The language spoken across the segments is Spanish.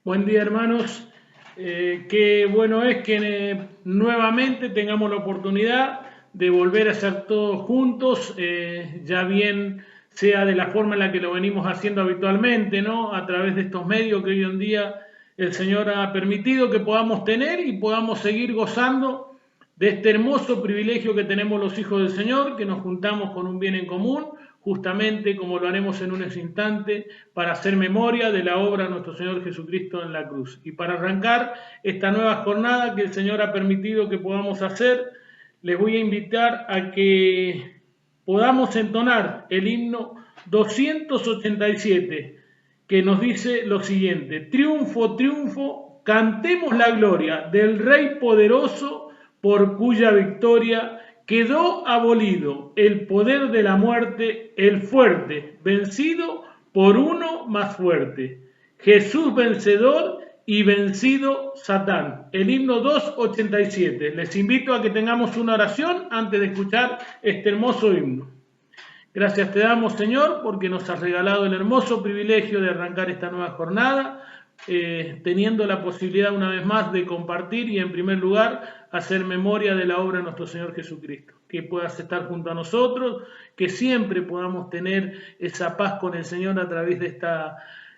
Buen día, hermanos. Qué bueno es que nuevamente tengamos la oportunidad de volver a hacer todos juntos, ya bien sea de la forma en la que lo venimos haciendo habitualmente, ¿no? A través de estos medios que hoy en día el Señor ha permitido que podamos tener y podamos seguir gozando de este hermoso privilegio que tenemos los hijos del Señor, que nos juntamos con un bien en común, justamente como lo haremos en un instante, para hacer memoria de la obra de nuestro Señor Jesucristo en la cruz. Y para arrancar esta nueva jornada que el Señor ha permitido que podamos hacer, les voy a invitar a que podamos entonar el himno 287, que nos dice lo siguiente: triunfo, triunfo, cantemos la gloria del Rey poderoso, por cuya victoria quedó abolido el poder de la muerte, el fuerte, vencido por uno más fuerte. Jesús vencedor y vencido Satán. El himno 287. Les invito a que tengamos una oración antes de escuchar este hermoso himno. Gracias te damos, Señor, porque nos has regalado el hermoso privilegio de arrancar esta nueva jornada, teniendo la posibilidad una vez más de compartir y en primer lugar hacer memoria de la obra de nuestro Señor Jesucristo. Que puedas estar junto a nosotros, que siempre podamos tener esa paz con el Señor a través de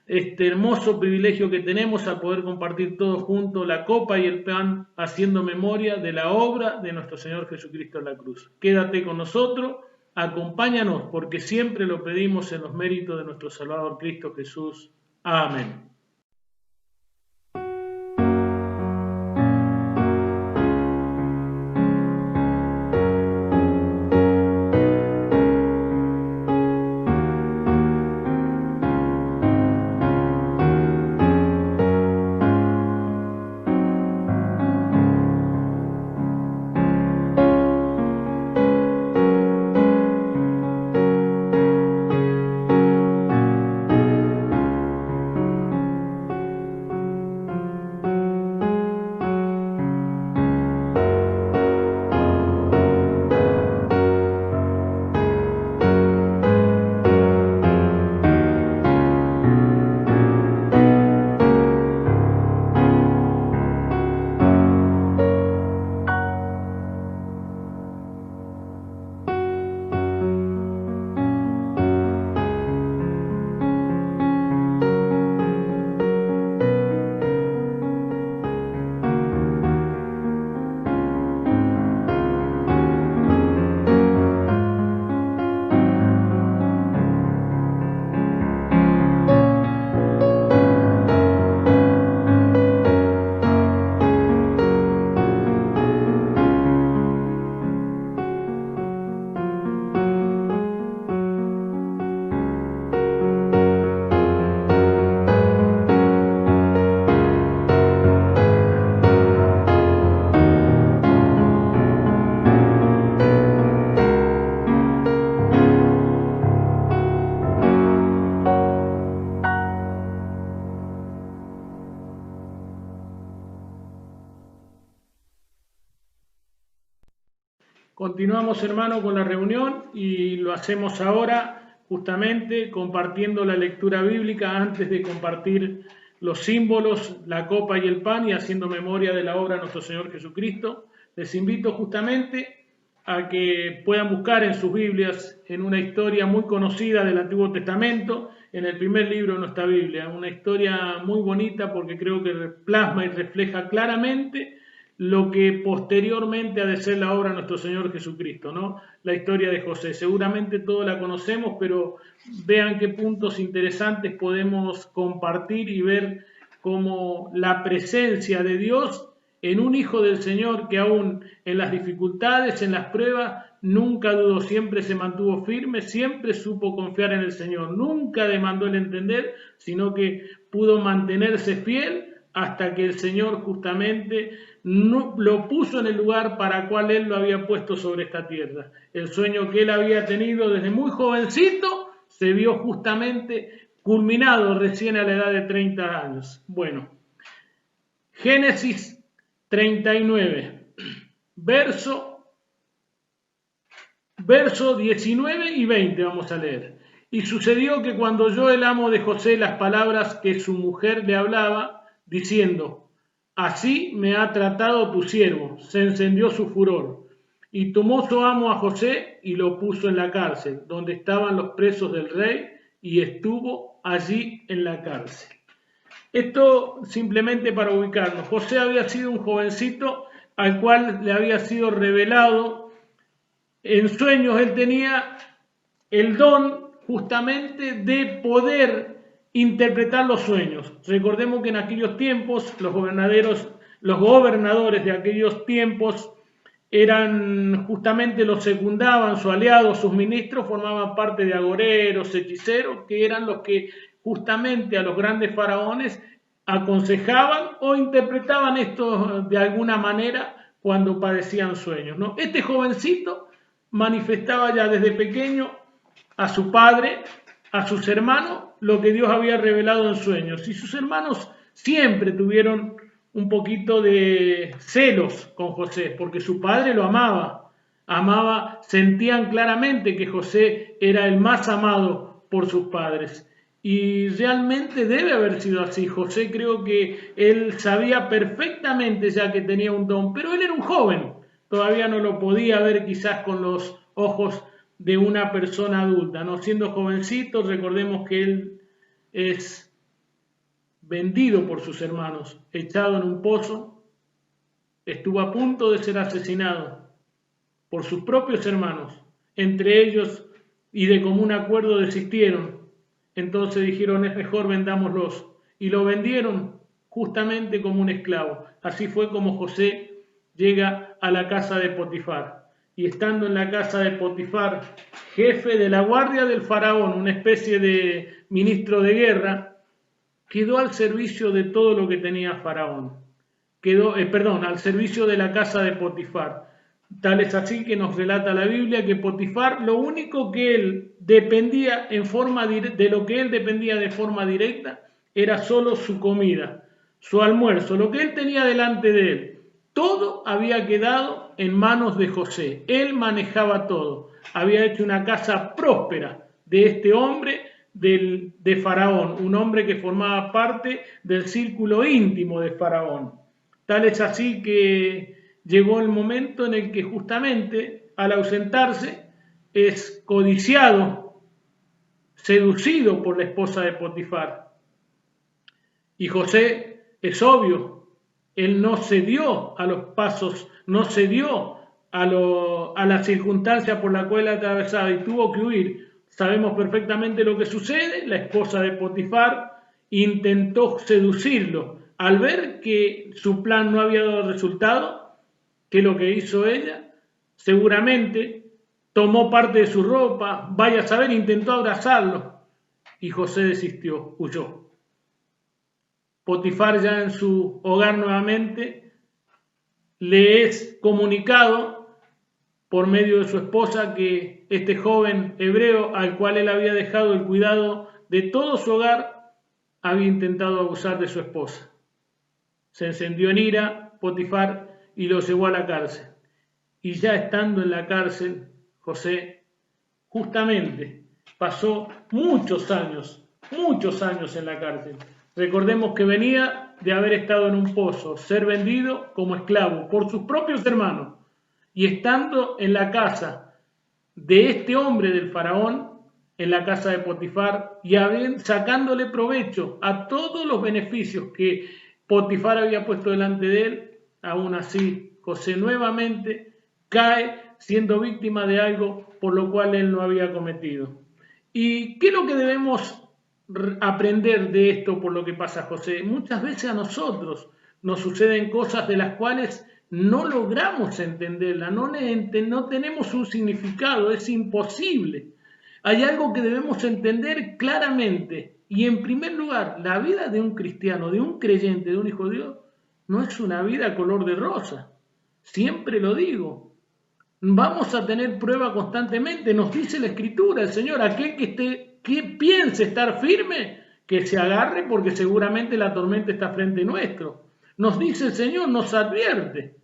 este hermoso privilegio que tenemos al poder compartir todos juntos la copa y el pan, haciendo memoria de la obra de nuestro Señor Jesucristo en la cruz. Quédate con nosotros. Acompáñanos, porque siempre lo pedimos en los méritos de nuestro Salvador Cristo Jesús. Amén. Continuamos, hermano, con la reunión y lo hacemos ahora justamente compartiendo la lectura bíblica antes de compartir los símbolos, la copa y el pan y haciendo memoria de la obra de nuestro Señor Jesucristo. Les invito justamente a que puedan buscar en sus Biblias en una historia muy conocida del Antiguo Testamento, en el primer libro de nuestra Biblia, una historia muy bonita porque creo que plasma y refleja claramente lo que posteriormente ha de ser la obra de nuestro Señor Jesucristo, ¿no? La historia de José. Seguramente todos la conocemos, pero vean qué puntos interesantes podemos compartir y ver cómo la presencia de Dios en un hijo del Señor que aún en las dificultades, en las pruebas, nunca dudó, siempre se mantuvo firme, siempre supo confiar en el Señor, nunca demandó el entender, sino que pudo mantenerse fiel hasta que el Señor justamente lo puso en el lugar para el cual Él lo había puesto sobre esta tierra. El sueño que Él había tenido desde muy jovencito se vio justamente culminado recién a la edad de 30 años. Bueno, Génesis 39, verso 19 y 20 vamos a leer. Y sucedió que cuando oyó el amo de José las palabras que su mujer le hablaba, diciendo: así me ha tratado tu siervo. Se encendió su furor. Y tomó su amo a José y lo puso en la cárcel, donde estaban los presos del rey, y estuvo allí en la cárcel. Esto simplemente para ubicarnos. José había sido un jovencito al cual le había sido revelado en sueños. Él tenía el don justamente de poder interpretar los sueños. Recordemos que en aquellos tiempos los gobernadores de aquellos tiempos eran justamente, los secundaban, sus aliados, sus ministros formaban parte de agoreros, hechiceros, que eran los que justamente a los grandes faraones aconsejaban o interpretaban esto de alguna manera cuando padecían sueños, ¿no? Este jovencito manifestaba ya desde pequeño a su padre, a sus hermanos, lo que Dios había revelado en sueños. Y sus hermanos siempre tuvieron un poquito de celos con José, porque su padre lo amaba, sentían claramente que José era el más amado por sus padres. Y realmente debe haber sido así. José, creo que él sabía perfectamente ya que tenía un don, pero él era un joven, todavía no lo podía ver quizás con los ojos de una persona adulta, ¿no? Siendo jovencito, recordemos que él es vendido por sus hermanos, echado en un pozo, estuvo a punto de ser asesinado por sus propios hermanos. Entre ellos, y de común acuerdo, desistieron. Entonces dijeron: es mejor vendámoslos. Y lo vendieron justamente como un esclavo. Así fue como José llega a la casa de Potifar. Y estando en la casa de Potifar, jefe de la guardia del faraón, una especie de ministro de guerra, quedó al servicio de todo lo que tenía Faraón. Al servicio de la casa de Potifar. Tal es así que nos relata la Biblia que Potifar, lo único que él dependía de lo que él dependía de forma directa, era solo su comida, su almuerzo, lo que él tenía delante de él. Todo había quedado en manos de José. Él manejaba todo. Había hecho una casa próspera de este hombre de Faraón, un hombre que formaba parte del círculo íntimo de Faraón. Tal es así que llegó el momento en el que justamente al ausentarse es codiciado, seducido por la esposa de Potifar. Y José, es obvio, él no cedió a los pasos, no cedió a la circunstancia por la cual atravesaba y tuvo que huir. Sabemos perfectamente lo que sucede. La esposa de Potifar intentó seducirlo. Al ver que su plan no había dado resultado, ¿qué es lo que hizo ella? Seguramente tomó parte de su ropa, vaya a saber, intentó abrazarlo, y José desistió, huyó. Potifar, ya en su hogar nuevamente, le es comunicado por medio de su esposa que este joven hebreo, al cual él había dejado el cuidado de todo su hogar, había intentado abusar de su esposa. Se encendió en ira Potifar y lo llevó a la cárcel. Y ya estando en la cárcel, José justamente pasó muchos años en la cárcel. Recordemos que venía de haber estado en un pozo, ser vendido como esclavo por sus propios hermanos, y estando en la casa de este hombre del faraón, en la casa de Potifar, y sacándole provecho a todos los beneficios que Potifar había puesto delante de él. Aún así, José nuevamente cae siendo víctima de algo por lo cual él no había cometido. ¿Y qué es lo que debemos aprender de esto por lo que pasa a José? Muchas veces a nosotros nos suceden cosas de las cuales no logramos entenderla, no tenemos un significado, es imposible. Hay algo que debemos entender claramente, y en primer lugar, la vida de un cristiano, de un creyente, de un hijo de Dios, no es una vida color de rosa. Siempre lo digo. Vamos a tener prueba constantemente, nos dice la Escritura, el Señor: aquel que piense estar firme, que se agarre, porque seguramente la tormenta está frente nuestro. Nos dice el Señor, nos advierte.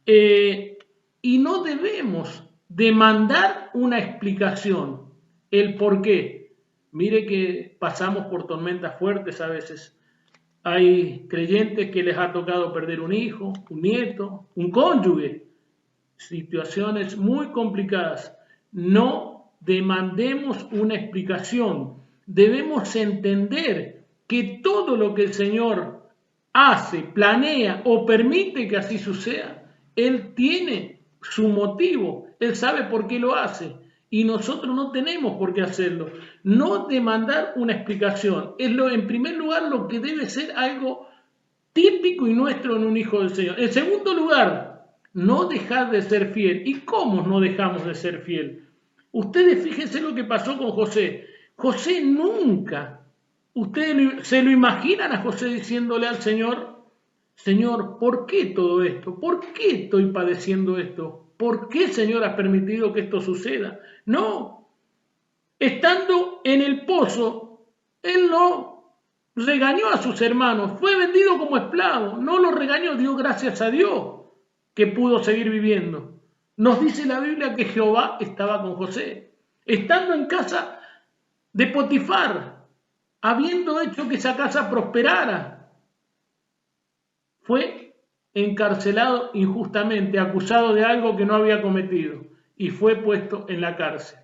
Y no debemos demandar una explicación, el por qué. Mire que pasamos por tormentas fuertes a veces. Hay creyentes que les ha tocado perder un hijo, un nieto, un cónyuge, situaciones muy complicadas. No demandemos una explicación. Debemos entender que todo lo que el Señor hace, planea o permite que así suceda, Él tiene su motivo, Él sabe por qué lo hace y nosotros no tenemos por qué hacerlo. No demandar una explicación es en primer lugar lo que debe ser algo típico y nuestro en un hijo del Señor. En segundo lugar, no dejar de ser fiel. ¿Y cómo no dejamos de ser fiel? Ustedes fíjense lo que pasó con José. José nunca, ustedes se lo imaginan a José diciéndole al Señor, Señor, ¿por qué todo esto? ¿Por qué estoy padeciendo esto? ¿Por qué, Señor, has permitido que esto suceda? No, estando en el pozo, él no regañó a sus hermanos, fue vendido como esclavo, no lo regañó, dio gracias a Dios que pudo seguir viviendo. Nos dice la Biblia que Jehová estaba con José, estando en casa de Potifar, habiendo hecho que esa casa prosperara, fue encarcelado injustamente, acusado de algo que no había cometido y fue puesto en la cárcel.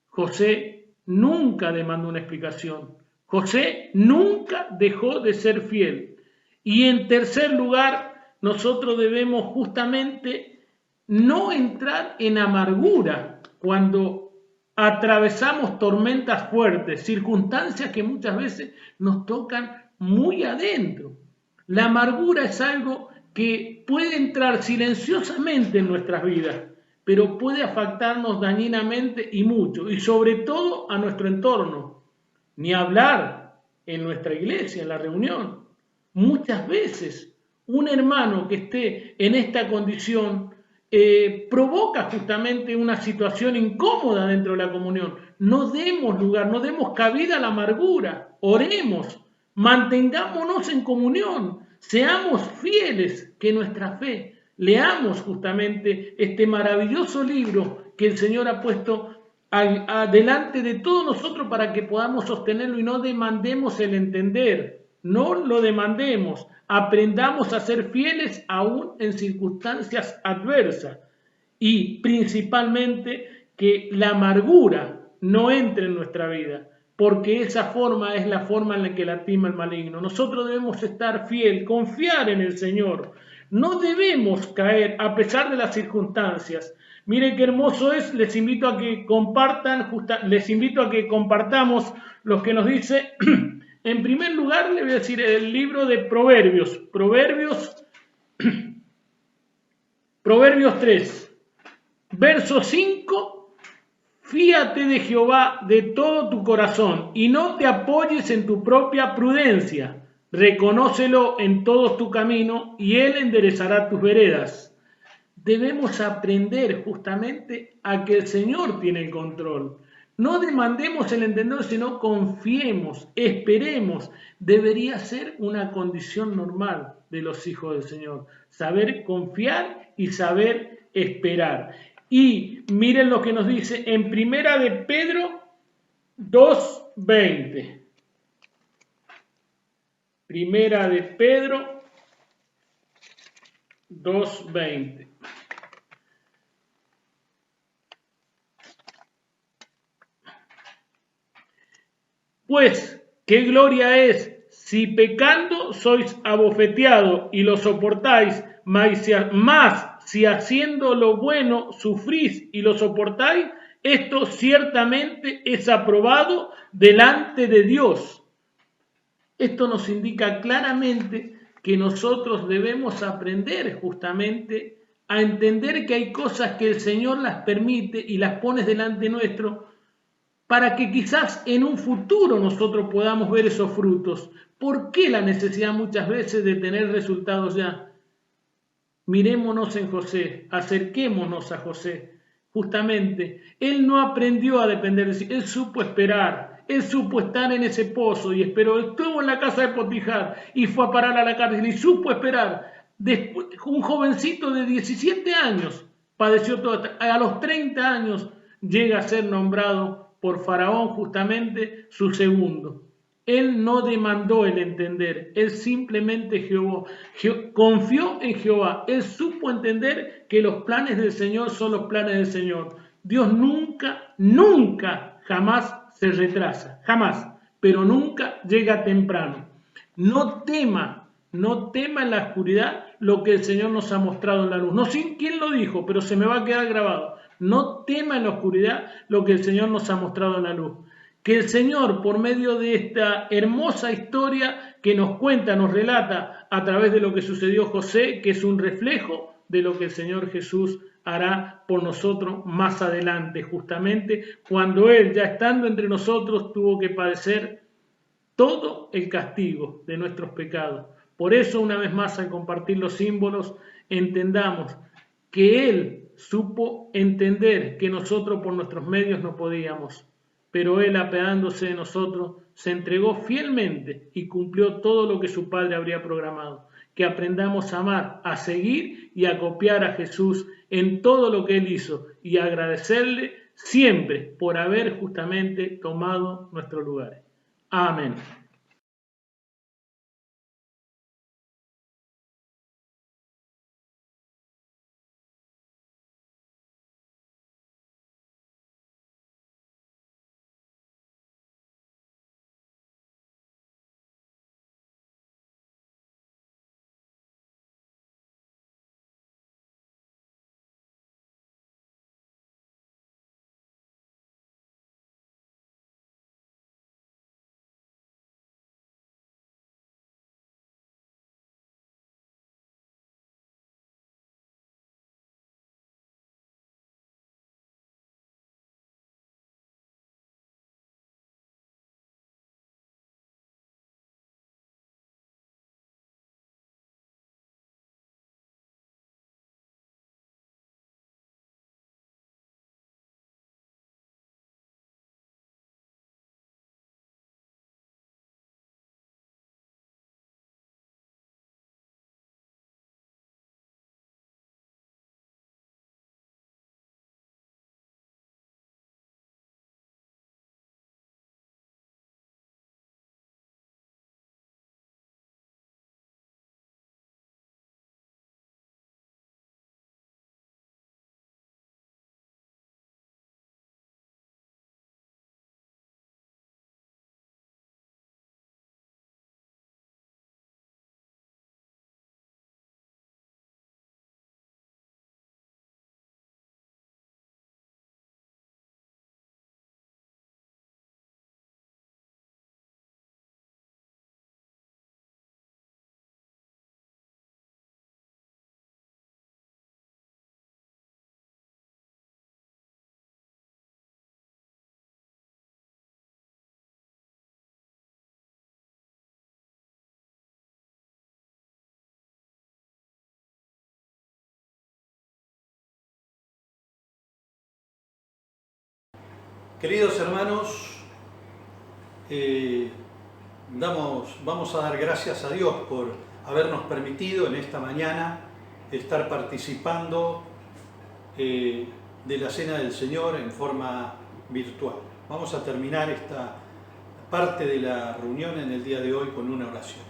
José nunca demandó una explicación. José nunca dejó de ser fiel. Y en tercer lugar, nosotros debemos justamente no entrar en amargura cuando atravesamos tormentas fuertes, circunstancias que muchas veces nos tocan muy adentro. La amargura es algo que puede entrar silenciosamente en nuestras vidas, pero puede afectarnos dañinamente y mucho, y sobre todo a nuestro entorno. Ni hablar en nuestra iglesia, en la reunión. Muchas veces un hermano que esté en esta condición provoca justamente una situación incómoda dentro de la comunión. No demos lugar, no demos cabida a la amargura. Oremos, mantengámonos en comunión, seamos fieles que nuestra fe, leamos justamente este maravilloso libro que el Señor ha puesto delante de todos nosotros para que podamos sostenerlo y no demandemos el entender, no lo demandemos, aprendamos a ser fieles aún en circunstancias adversas y principalmente que la amargura no entre en nuestra vida, porque esa forma es la forma en la que lastima el maligno. Nosotros debemos estar fiel, confiar en el Señor, no debemos caer a pesar de las circunstancias. Miren qué hermoso es, les invito a que compartan, les invito a que compartamos lo que nos dice. En primer lugar, le voy a decir el libro de Proverbios, Proverbios 3, verso 5, fíate de Jehová de todo tu corazón y no te apoyes en tu propia prudencia, reconócelo en todos tu camino y él enderezará tus veredas. Debemos aprender justamente a que el Señor tiene el control. No demandemos el entender, sino confiemos, esperemos. Debería ser una condición normal de los hijos del Señor. Saber confiar y saber esperar. Y miren lo que nos dice en Primera de Pedro 2:20. Primera de Pedro 2:20. Pues, ¿qué gloria es si pecando sois abofeteados y lo soportáis, más si haciendo lo bueno sufrís y lo soportáis? Esto ciertamente es aprobado delante de Dios. Esto nos indica claramente que nosotros debemos aprender justamente a entender que hay cosas que el Señor las permite y las pone delante nuestro para que quizás en un futuro nosotros podamos ver esos frutos. ¿Por qué la necesidad muchas veces de tener resultados ya? Mirémonos en José, acerquémonos a José. Justamente, él no aprendió a depender de sí, él supo esperar, él supo estar en ese pozo y esperó, estuvo en la casa de Potifar y fue a parar a la cárcel y supo esperar. Después, un jovencito de 17 años padeció todo, a los 30 años llega a ser nombrado por Faraón justamente su segundo. Él no demandó el entender, él simplemente confió en Jehová. Él supo entender que los planes del Señor son los planes del Señor. Dios nunca, nunca, jamás se retrasa, jamás, pero nunca llega temprano. No tema en la oscuridad lo que el Señor nos ha mostrado en la luz. No sé quién lo dijo, pero se me va a quedar grabado. No tema en la oscuridad lo que el Señor nos ha mostrado en la luz. Que el Señor, por medio de esta hermosa historia que nos cuenta, nos relata a través de lo que sucedió José, que es un reflejo de lo que el Señor Jesús hará por nosotros más adelante, justamente cuando Él, ya estando entre nosotros, tuvo que padecer todo el castigo de nuestros pecados. Por eso, una vez más, al compartir los símbolos, entendamos que Él supo entender que nosotros por nuestros medios no podíamos, pero Él, apeándose de nosotros, se entregó fielmente y cumplió todo lo que su Padre habría programado. Que aprendamos a amar, a seguir y a copiar a Jesús en todo lo que Él hizo y agradecerle siempre por haber justamente tomado nuestros lugares. Amén. Queridos hermanos, vamos a dar gracias a Dios por habernos permitido en esta mañana estar participando de la Cena del Señor en forma virtual. Vamos a terminar esta parte de la reunión en el día de hoy con una oración.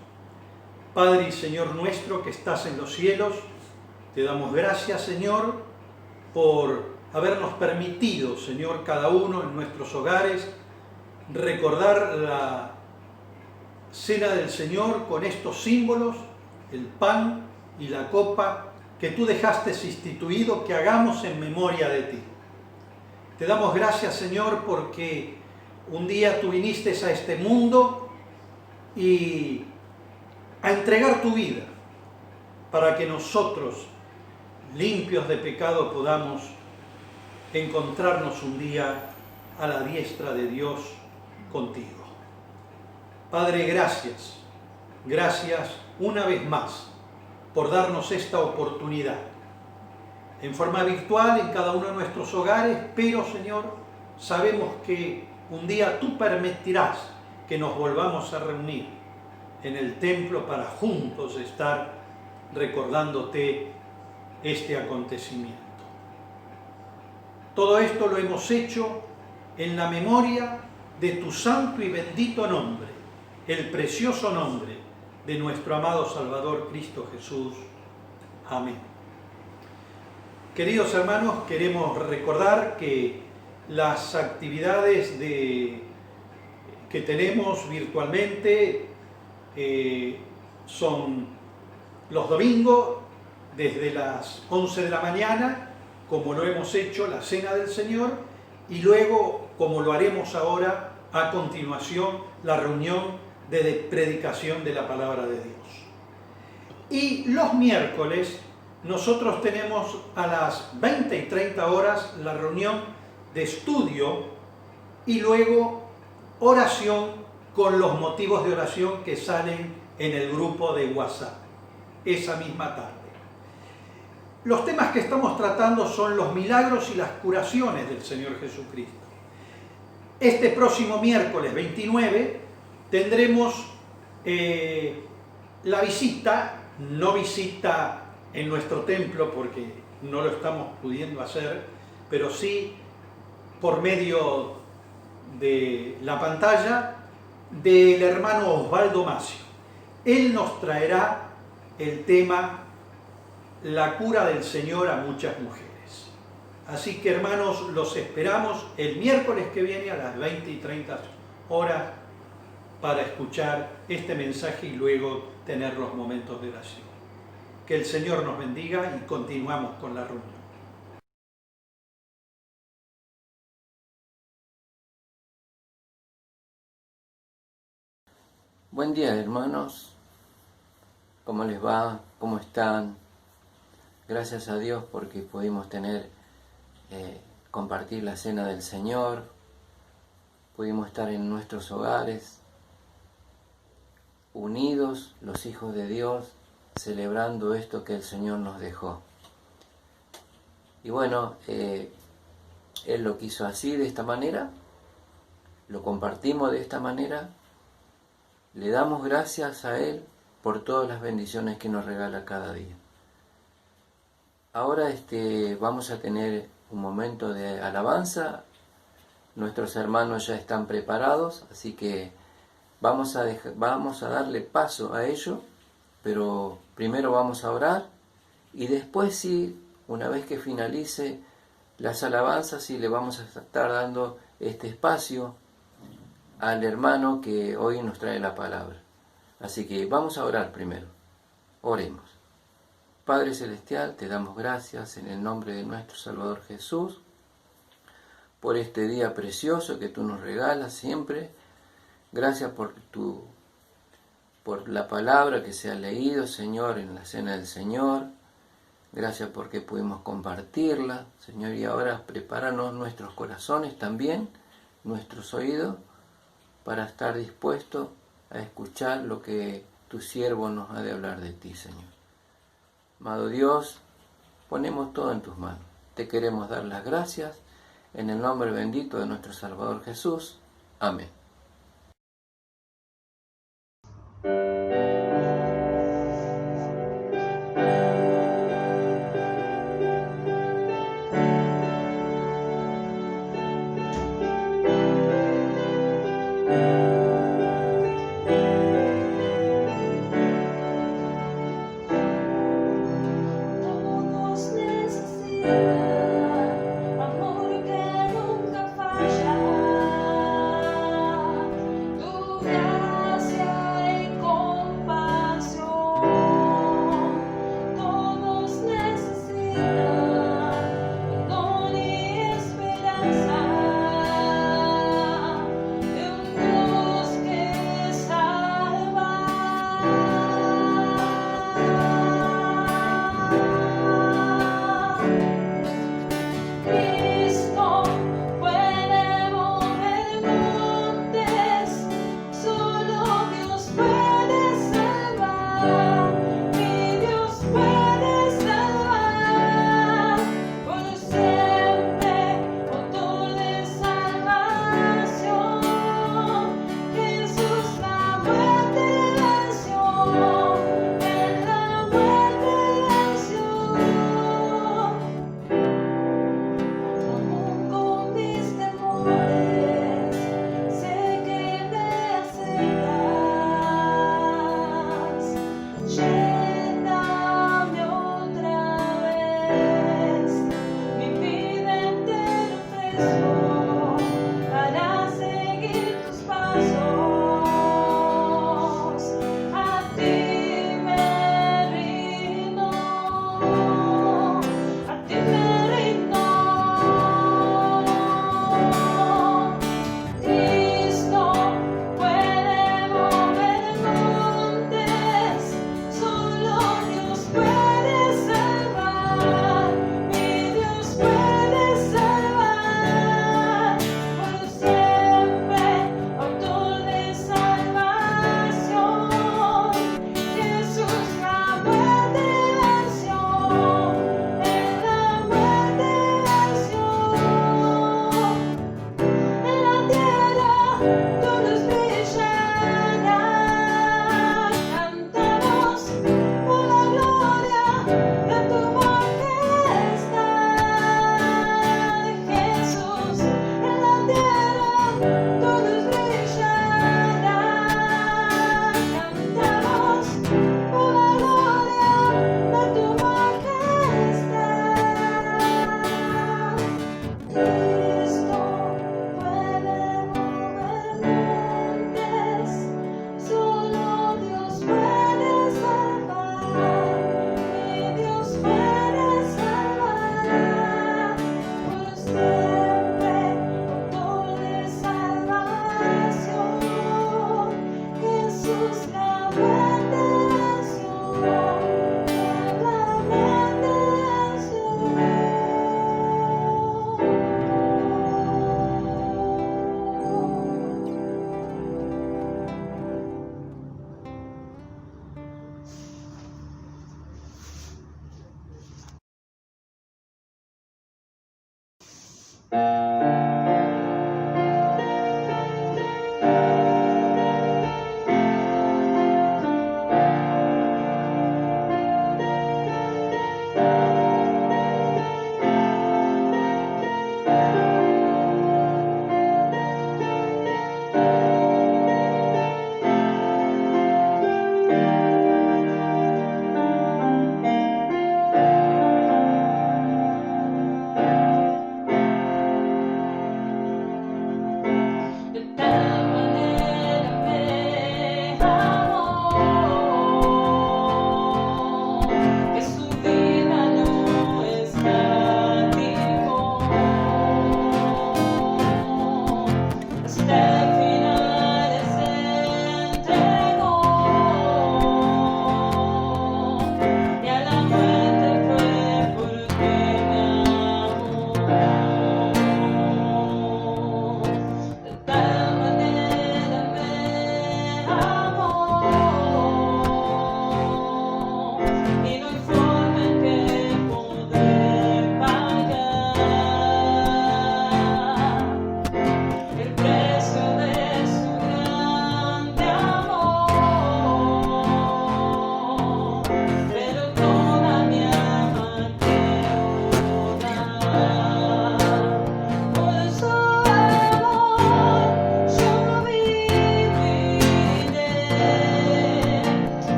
Padre y Señor nuestro que estás en los cielos, te damos gracias, Señor, por habernos permitido, Señor, cada uno en nuestros hogares, recordar la Cena del Señor con estos símbolos, el pan y la copa que tú dejaste instituido que hagamos en memoria de ti. Te damos gracias, Señor, porque un día tú viniste a este mundo y a entregar tu vida para que nosotros, limpios de pecado, podamos encontrarnos un día a la diestra de Dios contigo. Padre, gracias una vez más por darnos esta oportunidad en forma virtual en cada uno de nuestros hogares, pero Señor, sabemos que un día tú permitirás que nos volvamos a reunir en el templo para juntos estar recordándote este acontecimiento. Todo esto lo hemos hecho en la memoria de tu santo y bendito nombre, el precioso nombre de nuestro amado Salvador Cristo Jesús. Amén. Queridos hermanos, queremos recordar que las actividades que tenemos virtualmente son los domingos desde las 11 de la mañana, como lo hemos hecho, la Cena del Señor, y luego, como lo haremos ahora, a continuación, la reunión de predicación de la Palabra de Dios. Y los miércoles nosotros tenemos a las 20 y 30 horas la reunión de estudio y luego oración con los motivos de oración que salen en el grupo de WhatsApp esa misma tarde. Los temas que estamos tratando son los milagros y las curaciones del Señor Jesucristo. Este próximo miércoles 29 tendremos la visita, no visita en nuestro templo porque no lo estamos pudiendo hacer, pero sí por medio de la pantalla del hermano Osvaldo Macio. Él nos traerá el tema la cura del Señor a muchas mujeres. Así que hermanos, los esperamos el miércoles que viene a las 20 y 30 horas para escuchar este mensaje y luego tener los momentos de oración. Que el Señor nos bendiga y continuamos con la reunión. Buen día, hermanos. ¿Cómo les va? ¿Cómo están? Gracias a Dios porque pudimos compartir la cena del Señor, pudimos estar en nuestros hogares, unidos, los hijos de Dios, celebrando esto que el Señor nos dejó. Y bueno, Él lo quiso así, de esta manera, lo compartimos de esta manera, le damos gracias a Él por todas las bendiciones que nos regala cada día. Ahora vamos a tener un momento de alabanza. Nuestros hermanos ya están preparados, así que vamos a darle paso a ello, pero primero vamos a orar y después sí, una vez que finalice las alabanzas, sí le vamos a estar dando este espacio al hermano que hoy nos trae la palabra. Así que vamos a orar primero. Oremos. Padre Celestial, te damos gracias en el nombre de nuestro Salvador Jesús por este día precioso que tú nos regalas siempre. Gracias por la palabra que se ha leído, Señor, en la cena del Señor. Gracias porque pudimos compartirla, Señor, y ahora prepáranos nuestros corazones también, nuestros oídos, para estar dispuestos a escuchar lo que tu siervo nos ha de hablar de ti, Señor. Amado Dios, ponemos todo en tus manos. Te queremos dar las gracias en el nombre bendito de nuestro Salvador Jesús. Amén.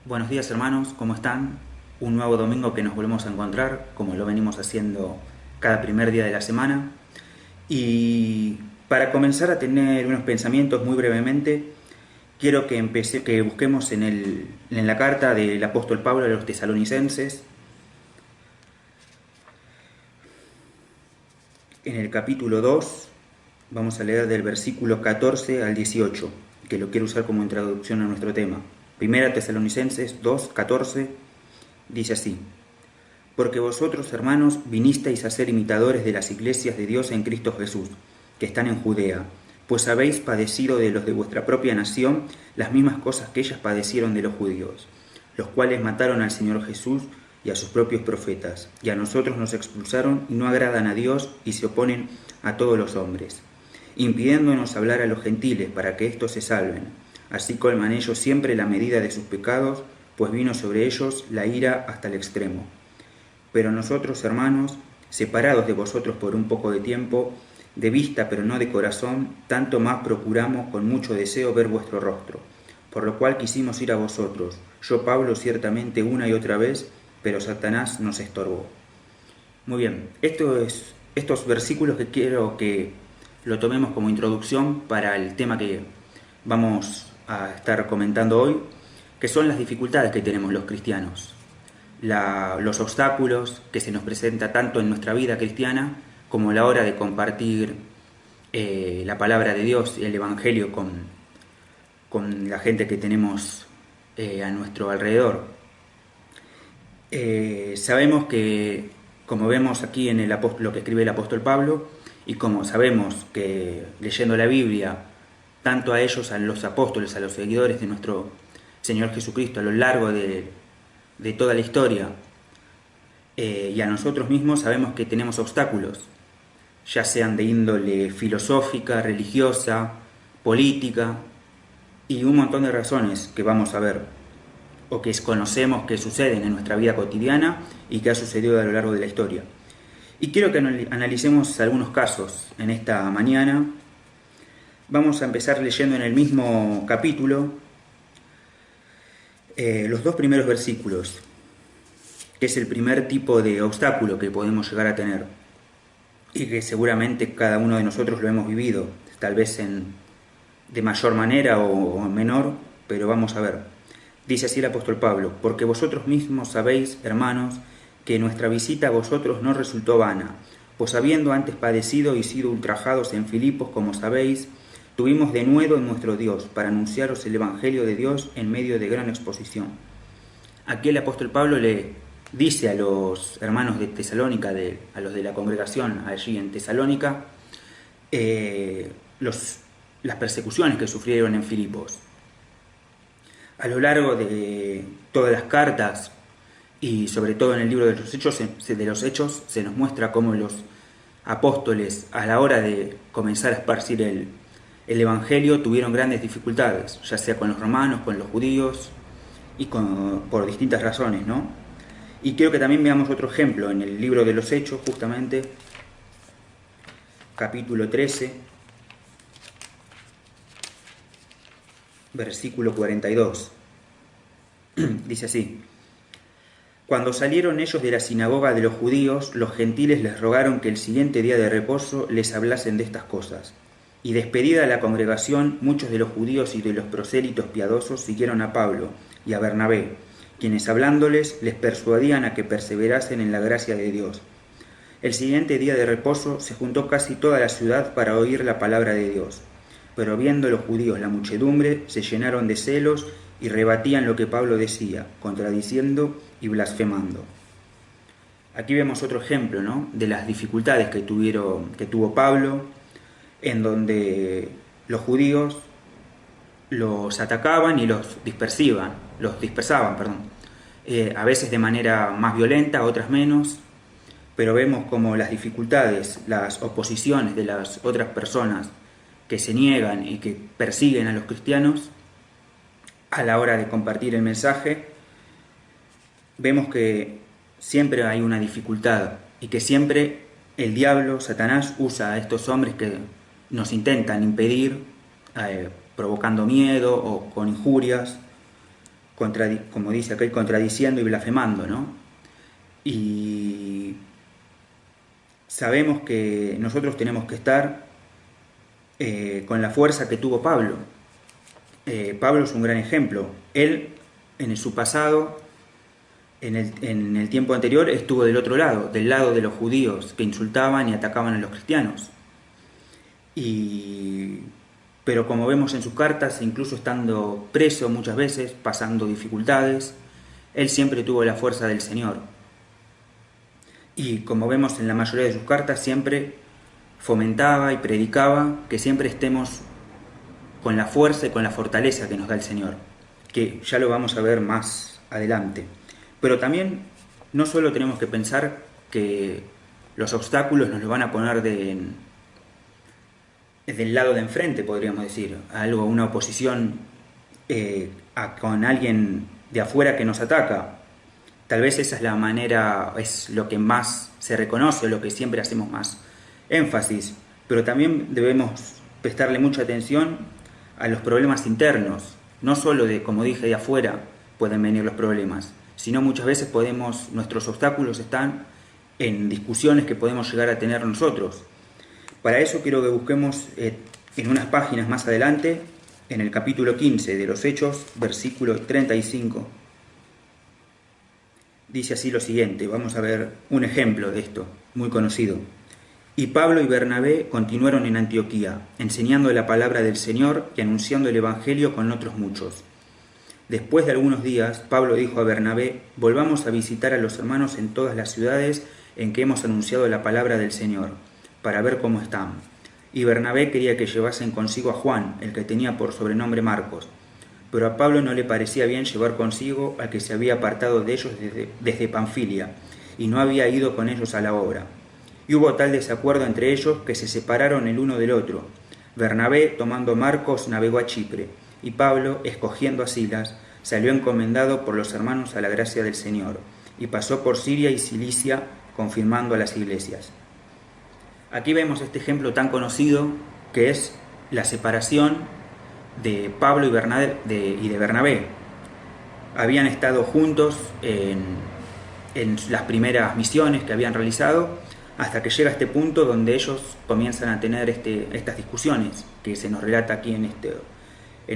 Buenos días hermanos, ¿cómo están? Un nuevo domingo que nos volvemos a encontrar, como lo venimos haciendo cada primer día de la semana. Y para comenzar a tener unos pensamientos muy brevemente, quiero que busquemos en la carta del apóstol Pablo a los tesalonicenses, en el capítulo 2, vamos a leer del versículo 14 al 18, que lo quiero usar como introducción a nuestro tema. Primera Tesalonicenses 2, 14, dice así: Porque vosotros, hermanos, vinisteis a ser imitadores de las iglesias de Dios en Cristo Jesús, que están en Judea, pues habéis padecido de los de vuestra propia nación las mismas cosas que ellas padecieron de los judíos, los cuales mataron al Señor Jesús y a sus propios profetas, y a nosotros nos expulsaron y no agradan a Dios y se oponen a todos los hombres, impidiéndonos hablar a los gentiles para que éstos se salven. Así colman ellos siempre la medida de sus pecados, pues vino sobre ellos la ira hasta el extremo. Pero nosotros, hermanos, separados de vosotros por un poco de tiempo, de vista pero no de corazón, tanto más procuramos con mucho deseo ver vuestro rostro, por lo cual quisimos ir a vosotros, yo Pablo ciertamente una y otra vez, pero Satanás nos estorbó. Muy bien, estos versículos que quiero que lo tomemos como introducción para el tema que vamos a estar comentando hoy, que son las dificultades que tenemos los cristianos, los obstáculos que se nos presenta tanto en nuestra vida cristiana como a la hora de compartir la palabra de Dios y el Evangelio con la gente que tenemos a nuestro alrededor. Sabemos que, como vemos aquí en lo que escribe el apóstol Pablo, y como sabemos que leyendo la Biblia, tanto a ellos, a los apóstoles, a los seguidores de nuestro Señor Jesucristo a lo largo de toda la historia, y a nosotros mismos sabemos que tenemos obstáculos, ya sean de índole filosófica, religiosa, política, y un montón de razones que vamos a ver, o que conocemos que suceden en nuestra vida cotidiana y que ha sucedido a lo largo de la historia. Y quiero que analicemos algunos casos en esta mañana. Vamos a empezar leyendo en el mismo capítulo los 2 primeros versículos, que es el primer tipo de obstáculo que podemos llegar a tener y que seguramente cada uno de nosotros lo hemos vivido, tal vez de mayor manera o menor, pero vamos a ver. Dice así el apóstol Pablo: porque vosotros mismos sabéis, hermanos, que nuestra visita a vosotros no resultó vana, pues habiendo antes padecido y sido ultrajados en Filipos, como sabéis, tuvimos denuedo en nuestro Dios para anunciaros el Evangelio de Dios en medio de gran exposición. Aquí el apóstol Pablo le dice a los hermanos de Tesalónica, a los de la congregación allí en Tesalónica, las persecuciones que sufrieron en Filipos. A lo largo de todas las cartas y sobre todo en el libro de los Hechos se nos muestra cómo los apóstoles, a la hora de comenzar a esparcir el Evangelio, tuvieron grandes dificultades, ya sea con los romanos, con los judíos y por distintas razones, ¿no? Y quiero que también veamos otro ejemplo en el libro de los Hechos, justamente, capítulo 13, versículo 42. Dice así: cuando salieron ellos de la sinagoga de los judíos, los gentiles les rogaron que el siguiente día de reposo les hablasen de estas cosas. Y despedida la congregación, muchos de los judíos y de los prosélitos piadosos siguieron a Pablo y a Bernabé, quienes hablándoles les persuadían a que perseverasen en la gracia de Dios. El siguiente día de reposo se juntó casi toda la ciudad para oír la palabra de Dios. Pero viendo los judíos la muchedumbre, se llenaron de celos y rebatían lo que Pablo decía, contradiciendo y blasfemando. Aquí vemos otro ejemplo, ¿no?, de las dificultades que tuvo Pablo, en donde los judíos los atacaban y los dispersaban, a veces de manera más violenta, otras menos, pero vemos como las dificultades, las oposiciones de las otras personas que se niegan y que persiguen a los cristianos a la hora de compartir el mensaje, vemos que siempre hay una dificultad y que siempre el diablo, Satanás, usa a estos hombres que nos intentan impedir, provocando miedo o con injurias, como dice acá, contradiciendo y blasfemando, ¿no? Y sabemos que nosotros tenemos que estar con la fuerza que tuvo Pablo. Pablo es un gran ejemplo. Él, en su pasado, en el tiempo anterior, estuvo del otro lado, del lado de los judíos que insultaban y atacaban a los cristianos. Pero como vemos en sus cartas, incluso estando preso muchas veces, pasando dificultades, él siempre tuvo la fuerza del Señor. Y como vemos en la mayoría de sus cartas, siempre fomentaba y predicaba que siempre estemos con la fuerza y con la fortaleza que nos da el Señor, que ya lo vamos a ver más adelante. Pero también no solo tenemos que pensar que los obstáculos nos los van a poner del lado de enfrente, podríamos decir, una oposición con alguien de afuera que nos ataca. Tal vez esa es la manera, es lo que más se reconoce, lo que siempre hacemos más énfasis, pero también debemos prestarle mucha atención a los problemas internos. No solo como dije, de afuera pueden venir los problemas, sino muchas veces nuestros obstáculos están en discusiones que podemos llegar a tener nosotros. Para eso quiero que busquemos en unas páginas más adelante, en el capítulo 15 de los Hechos, versículo 35. Dice así lo siguiente, vamos a ver un ejemplo de esto, muy conocido. Y Pablo y Bernabé continuaron en Antioquía, enseñando la palabra del Señor y anunciando el Evangelio con otros muchos. Después de algunos días, Pablo dijo a Bernabé: volvamos a visitar a los hermanos en todas las ciudades en que hemos anunciado la palabra del Señor, para ver cómo están. Y Bernabé quería que llevasen consigo a Juan, el que tenía por sobrenombre Marcos. Pero a Pablo no le parecía bien llevar consigo al que se había apartado de ellos desde Panfilia, y no había ido con ellos a la obra. Y hubo tal desacuerdo entre ellos que se separaron el uno del otro. Bernabé, tomando Marcos, navegó a Chipre, y Pablo, escogiendo a Silas, salió encomendado por los hermanos a la gracia del Señor, y pasó por Siria y Cilicia, confirmando a las iglesias. Aquí vemos este ejemplo tan conocido que es la separación de Pablo y de Bernabé. Habían estado juntos en las primeras misiones que habían realizado, hasta que llega este punto donde ellos comienzan a tener estas discusiones que se nos relata aquí en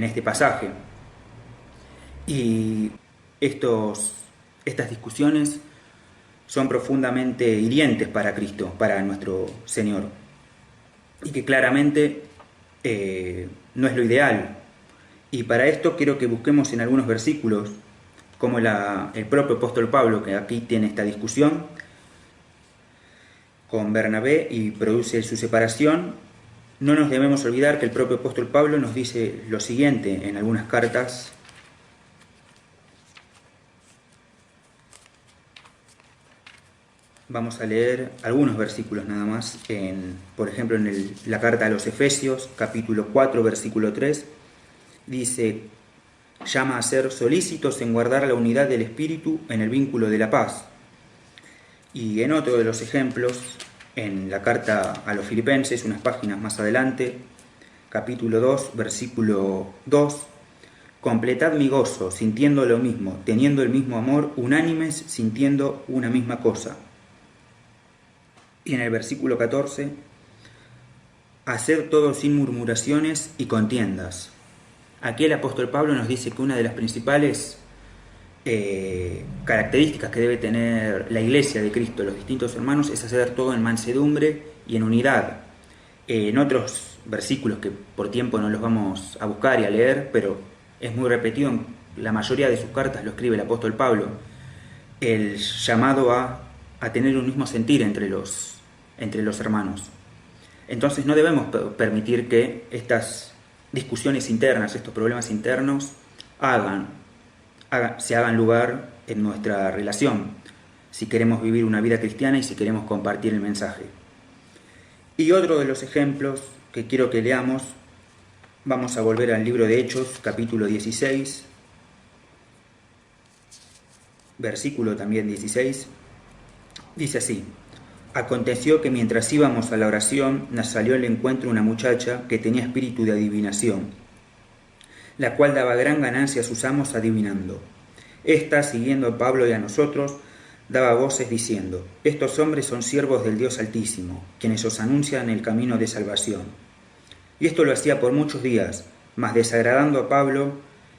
este pasaje. Y estas discusiones son profundamente hirientes para Cristo, para nuestro Señor, y que claramente no es lo ideal. Y para esto quiero que busquemos en algunos versículos como el propio apóstol Pablo, que aquí tiene esta discusión con Bernabé y produce su separación. No nos debemos olvidar que el propio apóstol Pablo nos dice lo siguiente en algunas cartas. Vamos a leer algunos versículos nada más, por ejemplo en la carta a los Efesios, capítulo 4, versículo 3, dice: llama a ser solícitos en guardar la unidad del Espíritu en el vínculo de la paz. Y en otro de los ejemplos, en la carta a los Filipenses, unas páginas más adelante, capítulo 2, versículo 2, completad mi gozo, sintiendo lo mismo, teniendo el mismo amor, unánimes, sintiendo una misma cosa. Y en el versículo 14, haced todo sin murmuraciones y contiendas. Aquí el apóstol Pablo nos dice que una de las principales características que debe tener la iglesia de Cristo, los distintos hermanos, es hacer todo en mansedumbre y en unidad. En otros versículos que por tiempo no los vamos a buscar y a leer, pero es muy repetido, en la mayoría de sus cartas lo escribe el apóstol Pablo, el llamado a tener un mismo sentir entre los hermanos. Entonces no debemos permitir que estas discusiones internas, estos problemas internos se hagan lugar en nuestra relación, si queremos vivir una vida cristiana y si queremos compartir el mensaje. Y otro de los ejemplos que quiero que leamos, vamos a volver al libro de Hechos, capítulo 16, versículo también 16, dice así: aconteció que mientras íbamos a la oración, nos salió al encuentro una muchacha que tenía espíritu de adivinación, la cual daba gran ganancia a sus amos adivinando. Esta, siguiendo a Pablo y a nosotros, daba voces diciendo: estos hombres son siervos del Dios Altísimo, quienes os anuncian el camino de salvación. Y esto lo hacía por muchos días, mas desagradando a Pablo,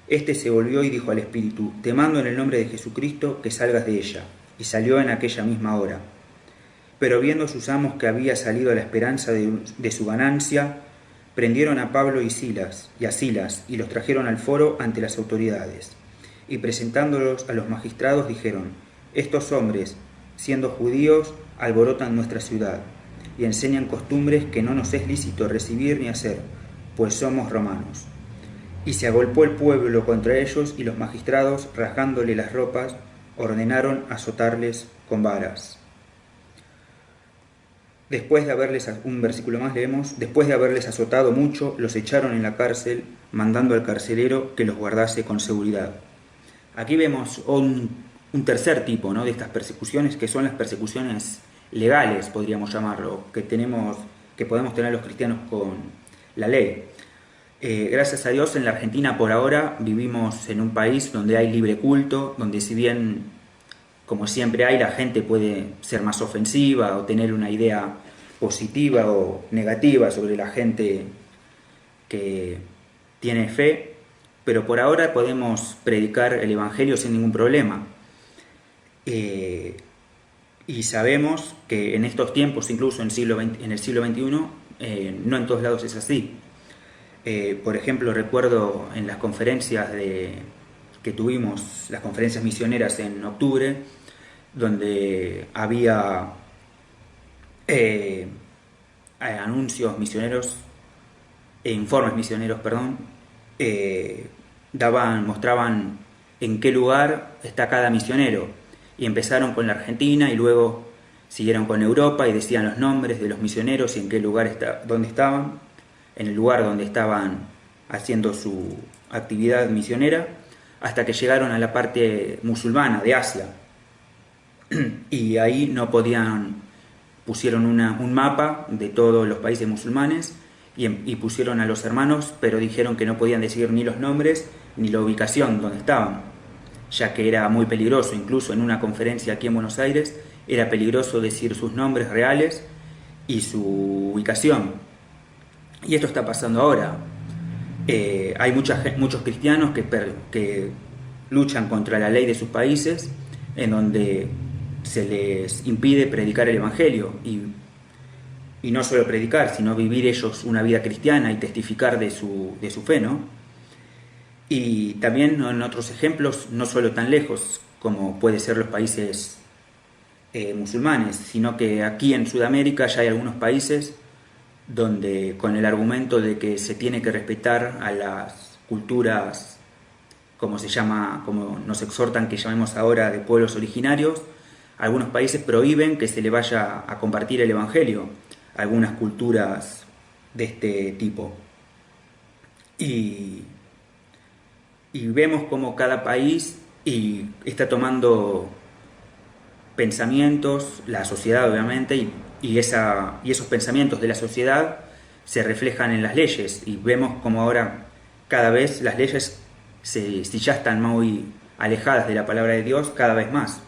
éste se volvió y dijo al espíritu: te mando en el nombre de Jesucristo que salgas de ella. Y salió en aquella misma hora. Pero viendo sus amos que había salido a la esperanza de su ganancia, prendieron a Pablo y a Silas y los trajeron al foro ante las autoridades. Y presentándolos a los magistrados dijeron: estos hombres, siendo judíos, alborotan nuestra ciudad y enseñan costumbres que no nos es lícito recibir ni hacer, pues somos romanos. Y se agolpó el pueblo contra ellos, y los magistrados, rasgándole las ropas, ordenaron azotarles con varas. Un versículo más leemos: después de haberles azotado mucho, los echaron en la cárcel, mandando al carcelero que los guardase con seguridad. Aquí vemos un tercer tipo, ¿no?, de estas persecuciones, que son las persecuciones legales, podríamos llamarlo, que podemos tener los cristianos con la ley. Gracias a Dios, en la Argentina por ahora vivimos en un país donde hay libre culto, donde si bien, como siempre hay, la gente puede ser más ofensiva o tener una idea positiva o negativa sobre la gente que tiene fe, pero por ahora podemos predicar el Evangelio sin ningún problema. Y sabemos que en estos tiempos, incluso en el siglo XXI, no en todos lados es así. Por ejemplo, recuerdo en las conferencias que tuvimos, las conferencias misioneras en octubre, donde había anuncios misioneros, informes misioneros, mostraban en qué lugar está cada misionero, y empezaron con la Argentina y luego siguieron con Europa y decían los nombres de los misioneros y en qué lugar dónde estaban, en el lugar donde estaban haciendo su actividad misionera, hasta que llegaron a la parte musulmana de Asia. Y ahí pusieron un mapa de todos los países musulmanes y pusieron a los hermanos, pero dijeron que no podían decir ni los nombres ni la ubicación donde estaban, ya que era muy peligroso. Incluso en una conferencia aquí en Buenos Aires era peligroso decir sus nombres reales y su ubicación. Y esto está pasando ahora. Hay muchos cristianos que luchan contra la ley de sus países, en donde se les impide predicar el Evangelio, y no solo predicar, sino vivir ellos una vida cristiana y testificar de su fe, ¿no? Y también en otros ejemplos, no solo tan lejos como puede ser los países musulmanes, sino que aquí en Sudamérica ya hay algunos países donde, con el argumento de que se tiene que respetar a las culturas, como nos exhortan que llamemos ahora, de pueblos originarios, algunos países prohíben que se le vaya a compartir el Evangelio a algunas culturas de este tipo. Y vemos como cada país está tomando pensamientos, la sociedad obviamente, y esos pensamientos de la sociedad se reflejan en las leyes, y vemos como ahora cada vez las leyes, si ya están muy alejadas de la palabra de Dios, cada vez más.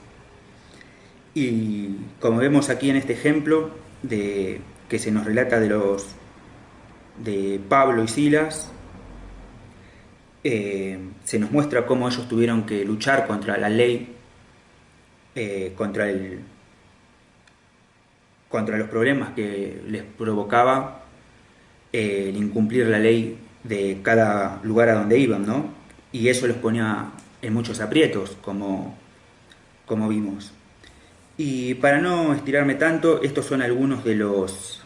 Y como vemos aquí en este ejemplo que se nos relata de Pablo y Silas, se nos muestra cómo ellos tuvieron que luchar contra la ley, contra los problemas que les provocaba el incumplir la ley de cada lugar a donde iban, ¿no? Y eso los ponía en muchos aprietos, como vimos. Y para no estirarme tanto, estos son algunos de los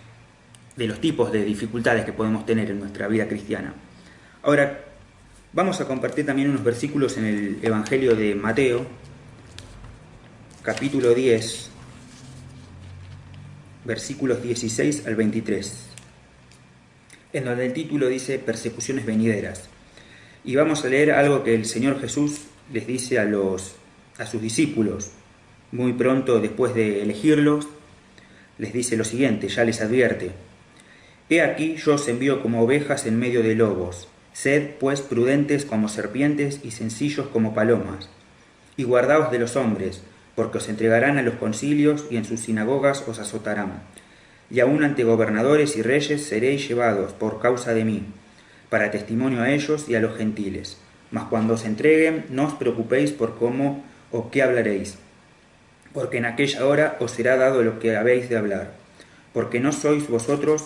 tipos de dificultades que podemos tener en nuestra vida cristiana. Ahora, vamos a compartir también unos versículos en el Evangelio de Mateo, capítulo 10, versículos 16 al 23, en donde el título dice persecuciones venideras. Y vamos a leer algo que el Señor Jesús les dice a sus discípulos muy pronto después de elegirlos. Les dice lo siguiente, ya les advierte: He aquí yo os envío como ovejas en medio de lobos. Sed pues prudentes como serpientes y sencillos como palomas, y guardaos de los hombres, porque os entregarán a los concilios y en sus sinagogas os azotarán. Y aun ante gobernadores y reyes seréis llevados por causa de mí, para testimonio a ellos y a los gentiles. Mas cuando os entreguen, no os preocupéis por cómo o qué hablaréis, porque en aquella hora os será dado lo que habéis de hablar, porque no sois vosotros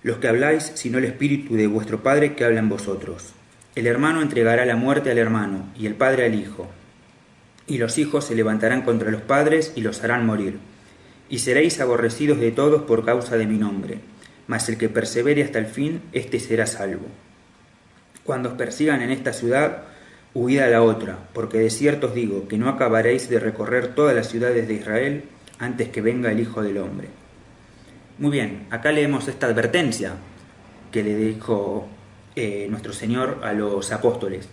los que habláis, sino el Espíritu de vuestro Padre que habla en vosotros. El hermano entregará la muerte al hermano, y el padre al hijo. Y los hijos se levantarán contra los padres y los harán morir. y seréis aborrecidos de todos por causa de mi nombre, mas el que persevere hasta el fin, éste será salvo. Cuando os persigan en esta ciudad, huid a la otra, porque de cierto os digo que no acabaréis de recorrer todas las ciudades de Israel antes que venga el Hijo del Hombre. Muy bien, acá leemos esta advertencia que le dijo nuestro Señor a los apóstoles.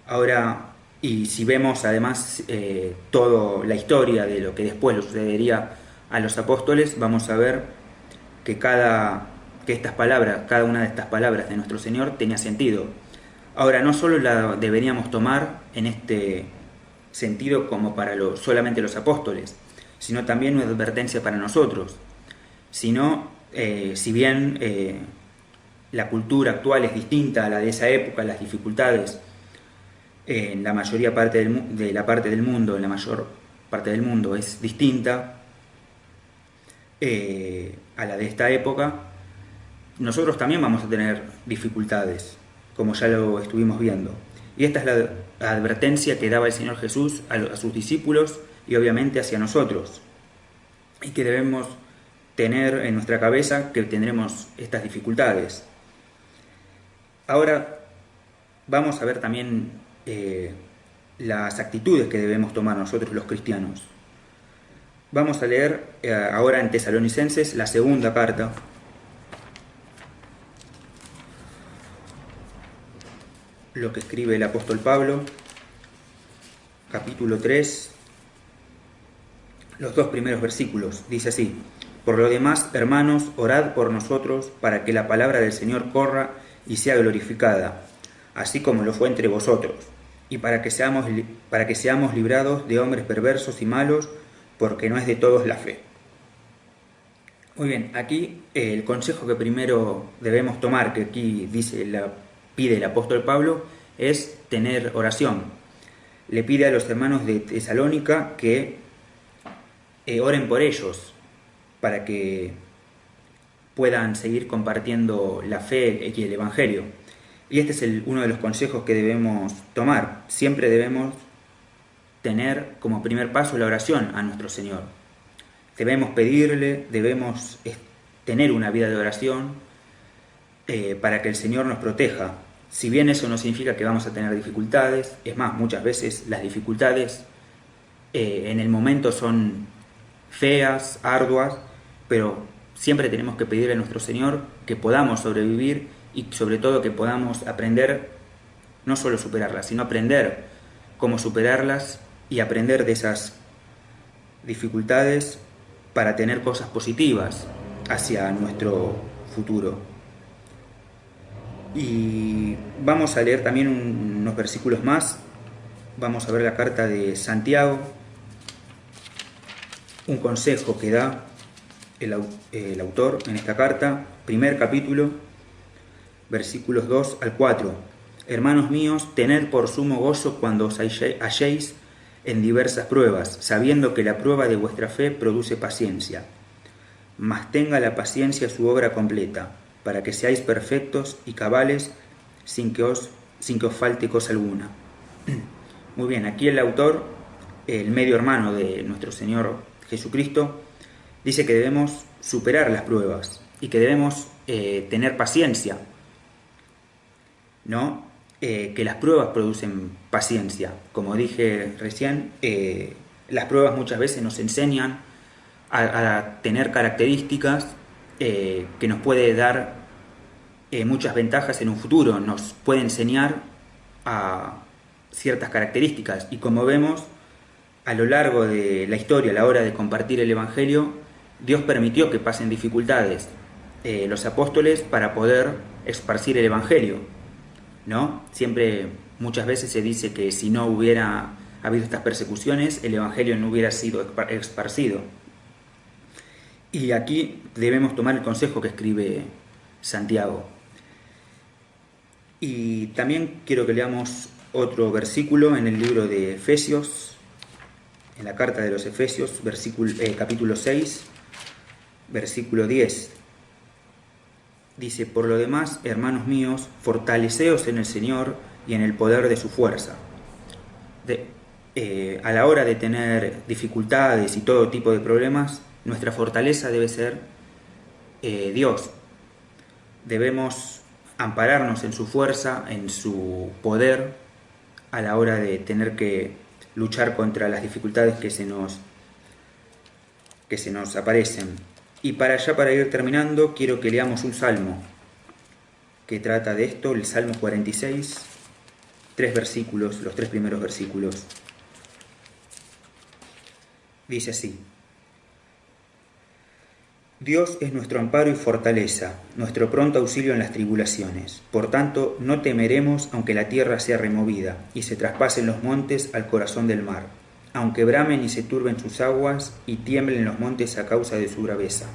Ahora, y si vemos además toda la historia de lo que después le sucedería a los apóstoles, vamos a ver que cada una de estas palabras de nuestro Señor tenía sentido. Ahora, no solo la deberíamos tomar en este sentido como para solamente los apóstoles, sino también una advertencia para nosotros. Sino, si bien la cultura actual es distinta a la de esa época, las dificultades en la mayor parte del mundo es distinta a la de esta época, nosotros también vamos a tener dificultades, como ya lo estuvimos viendo. Y esta es la advertencia que daba el Señor Jesús a sus discípulos y obviamente hacia nosotros, y que debemos tener en nuestra cabeza que tendremos estas dificultades. Ahora vamos a ver también las actitudes que debemos tomar nosotros los cristianos. Vamos a leer ahora en Tesalonicenses la segunda carta, lo que escribe el apóstol Pablo, capítulo 3, los 2 primeros versículos. Dice así: por lo demás, hermanos, orad por nosotros para que la palabra del Señor corra y sea glorificada, así como lo fue entre vosotros, y para que seamos librados de hombres perversos y malos, porque no es de todos la fe. Muy bien, aquí el consejo que primero debemos tomar, que aquí pide el apóstol Pablo, es tener oración. Le pide a los hermanos de Tesalónica que oren por ellos, para que puedan seguir compartiendo la fe y el Evangelio. Y este es uno de los consejos que debemos tomar. Siempre debemos tener como primer paso la oración a nuestro Señor. Debemos pedirle, debemos tener una vida de oración para que el Señor nos proteja. Si bien eso no significa que vamos a tener dificultades, es más, muchas veces las dificultades en el momento son feas, arduas, pero siempre tenemos que pedirle a nuestro Señor que podamos sobrevivir y sobre todo que podamos aprender, no solo superarlas, sino aprender cómo superarlas y aprender de esas dificultades para tener cosas positivas hacia nuestro futuro. Y vamos a leer también unos versículos más. Vamos a ver la carta de Santiago, un consejo que da el autor en esta carta, primer capítulo, versículos 2 al 4. Hermanos míos, tened por sumo gozo cuando os halléis en diversas pruebas, sabiendo que la prueba de vuestra fe produce paciencia. Mas tenga la paciencia su obra completa, para que seáis perfectos y cabales, sin que os falte cosa alguna. Muy bien, aquí el autor, el medio hermano de nuestro Señor Jesucristo, dice que debemos superar las pruebas y que debemos tener paciencia, ¿no? Que las pruebas producen paciencia. Como dije recién, las pruebas muchas veces nos enseñan a tener características que nos puede dar muchas ventajas en un futuro, nos puede enseñar a ciertas características. Y como vemos, a lo largo de la historia, a la hora de compartir el Evangelio, Dios permitió que pasen dificultades los apóstoles para poder esparcir el Evangelio, ¿no? Siempre, muchas veces se dice que si no hubiera habido estas persecuciones, el Evangelio no hubiera sido esparcido. Y aquí debemos tomar el consejo que escribe Santiago. Y también quiero que leamos otro versículo en el libro de Efesios, en la carta de los Efesios, capítulo 6, versículo 10. Dice: por lo demás, hermanos míos, fortaleceos en el Señor y en el poder de su fuerza. A la hora de tener dificultades y todo tipo de problemas, nuestra fortaleza debe ser Dios. Debemos ampararnos en su fuerza, en su poder, a la hora de tener que luchar contra las dificultades que se nos aparecen. Y para ir terminando, quiero que leamos un salmo que trata de esto, el Salmo 46, 3 versículos, los 3 primeros versículos. Dice así: Dios es nuestro amparo y fortaleza, nuestro pronto auxilio en las tribulaciones. Por tanto, no temeremos aunque la tierra sea removida y se traspasen los montes al corazón del mar, aunque bramen y se turben sus aguas y tiemblen los montes a causa de su braveza.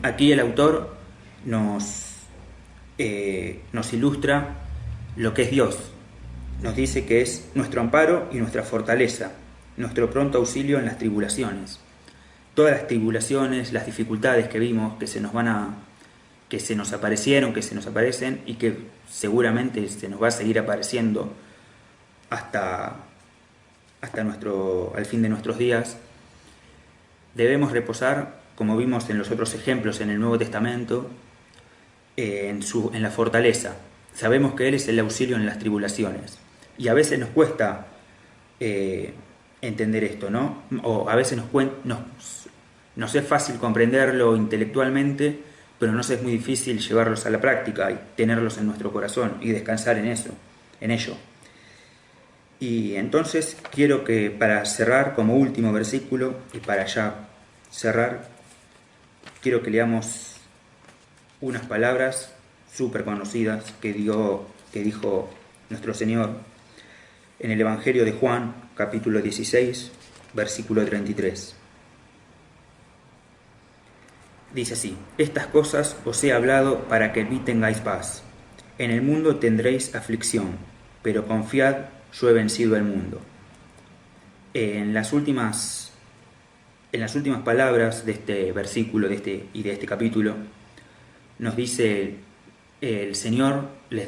Aquí el autor nos ilustra lo que es Dios. Nos dice que es nuestro amparo y nuestra fortaleza, nuestro pronto auxilio en las tribulaciones. Todas las tribulaciones, las dificultades que vimos, que se nos aparecieron, que se nos aparecen y que seguramente se nos va a seguir apareciendo hasta al fin de nuestros días, debemos reposar, como vimos en los otros ejemplos en el Nuevo Testamento, en la fortaleza. Sabemos que Él es el auxilio en las tribulaciones. Y a veces nos cuesta entender esto, ¿no? O a veces nos es fácil comprenderlo intelectualmente, pero nos es muy difícil llevarlos a la práctica y tenerlos en nuestro corazón y descansar en ello. Y entonces quiero que, para cerrar como último versículo, y para ya cerrar, quiero que leamos unas palabras súper conocidas que dijo nuestro Señor en el Evangelio de Juan, capítulo 16, versículo 33. Dice así: Estas cosas os he hablado para que en mí tengáis paz. En el mundo tendréis aflicción, pero confiad, yo he vencido al mundo. En las últimas palabras de este versículo de este capítulo, nos dice el Señor, le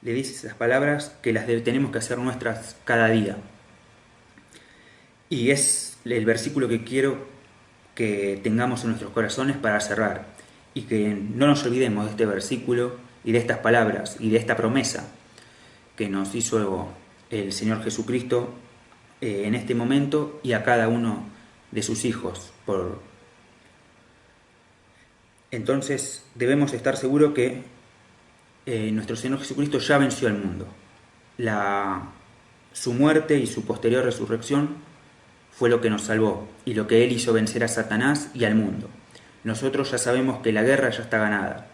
dice esas palabras que tenemos que hacer nuestras cada día. Y es el versículo que quiero que tengamos en nuestros corazones para cerrar, y que no nos olvidemos de este versículo y de estas palabras y de esta promesa que nos hizo el Señor Jesucristo en este momento y a cada uno de sus hijos. Entonces debemos estar seguros que nuestro Señor Jesucristo ya venció al mundo. Su muerte y su posterior resurrección fue lo que nos salvó y lo que Él hizo vencer a Satanás y al mundo. Nosotros ya sabemos que la guerra ya está ganada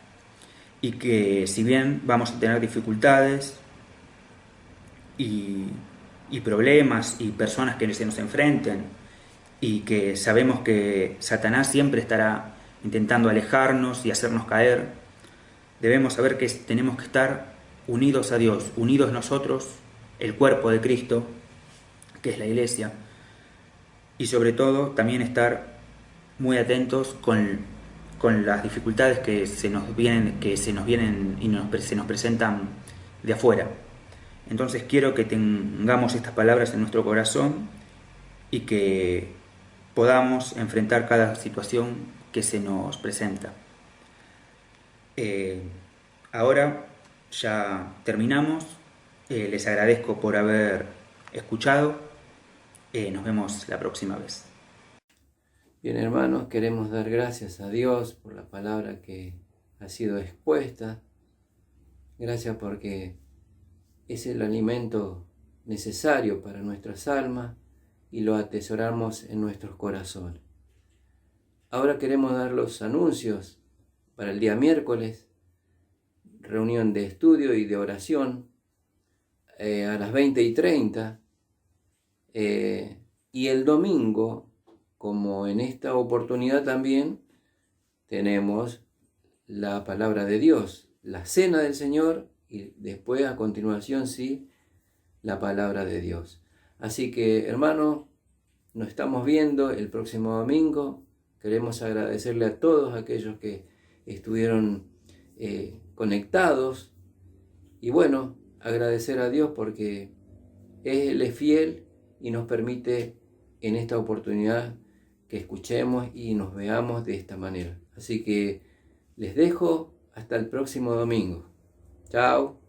y que si bien vamos a tener dificultades y problemas y personas que se nos enfrenten, y que sabemos que Satanás siempre estará intentando alejarnos y hacernos caer, debemos saber que tenemos que estar unidos a Dios, unidos nosotros, el cuerpo de Cristo, que es la Iglesia, y sobre todo también estar muy atentos con las dificultades que se nos vienen y se nos presentan de afuera. Entonces quiero que tengamos estas palabras en nuestro corazón y que podamos enfrentar cada situación que se nos presenta. Ahora ya terminamos. Les agradezco por haber escuchado. Nos vemos la próxima vez. Bien, hermanos, queremos dar gracias a Dios por la palabra que ha sido expuesta. Gracias porque es el alimento necesario para nuestras almas y lo atesoramos en nuestros corazones. Ahora queremos dar los anuncios para el día miércoles, reunión de estudio y de oración a las 20:30, y el domingo, como en esta oportunidad también, tenemos la palabra de Dios, la cena del Señor, y después a continuación la palabra de Dios. Así que, hermanos, nos estamos viendo el próximo domingo. Queremos agradecerle a todos aquellos que estuvieron conectados, y bueno, agradecer a Dios porque Él es fiel y nos permite en esta oportunidad que escuchemos y nos veamos de esta manera. Así que les dejo hasta el próximo domingo. Chao.